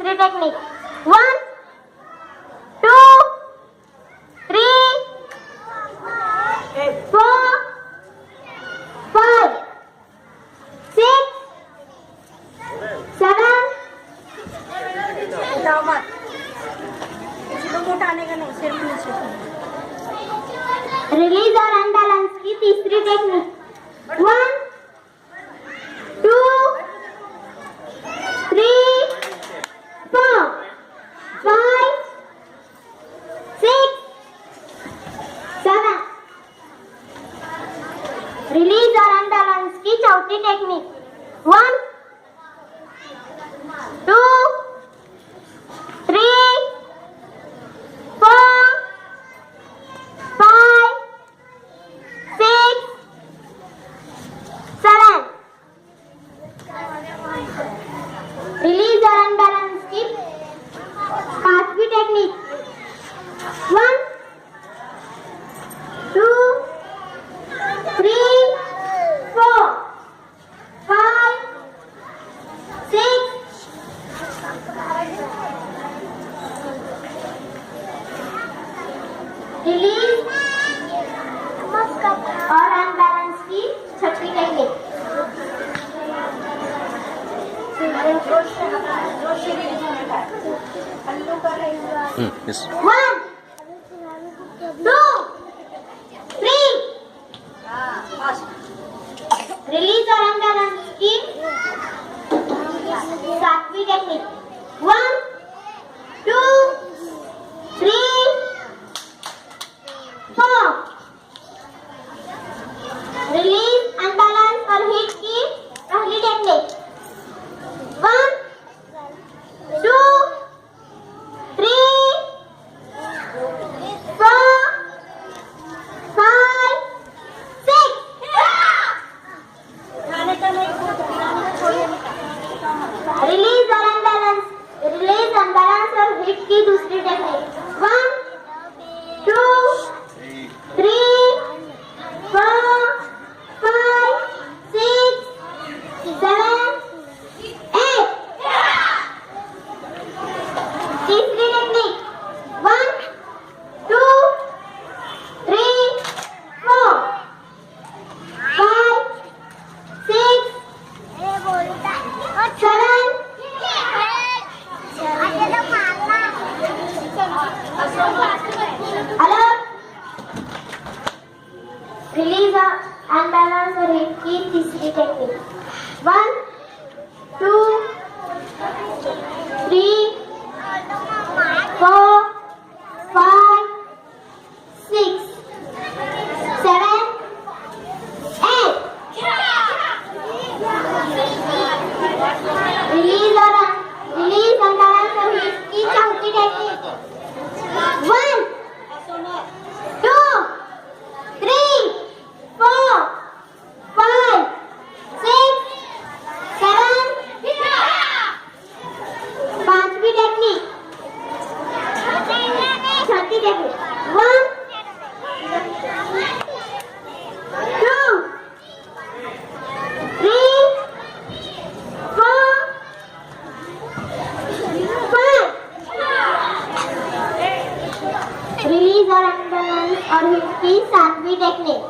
दूसरी technique. 1, 2, 3, 4, 5, 6, 7. Release और unbalance की तीसरी टेक्निक. 1, 2, 3, 4, 5, 6, 7. रिलीज और अनबैलेंस की चौथी टेक्निक. 1, 2, 3, 4, 5, 6, 7. रिलीज और अनबैलेंस की पांचवी टेक्निक. 1, 2, 3, 4, 5, 6. रिलीज और अनबैलेंस की छठी टेक्निक. Yes. 1, 2, 3. रिलीज और अनबैलेंस की सातवीं टेक्निक. 1, 2, 3, 4. रिलीज अनबैलेंस और हिट की पहली टेक्निक. 1, 2, 3, 4, 5, 6. रिलीज अनबैलेंस और हिट की दूसरी टेक्निक. 1, 2, 3, 4, 5, 6, 7, 8. तीसरी टेक्निक. 1, 2, 3, 4, 5, 6, 7. हेलो. रिलीज अनबैलेंस और हिट की तीसरी टेक्निक. 1, 2, 3, 4, 5, 6, 7, 8. रिलीज अनबैलेंस और हिट की चौथी टेक्निक. 1, 2, 3, 4, 5, 6, 7. पांचवी टेक्निक. छठी टेक्निक. 1, 2, 3, 4, 5. रिलीज और अनबैलेंस और हिट की सातवीं टेक्निक.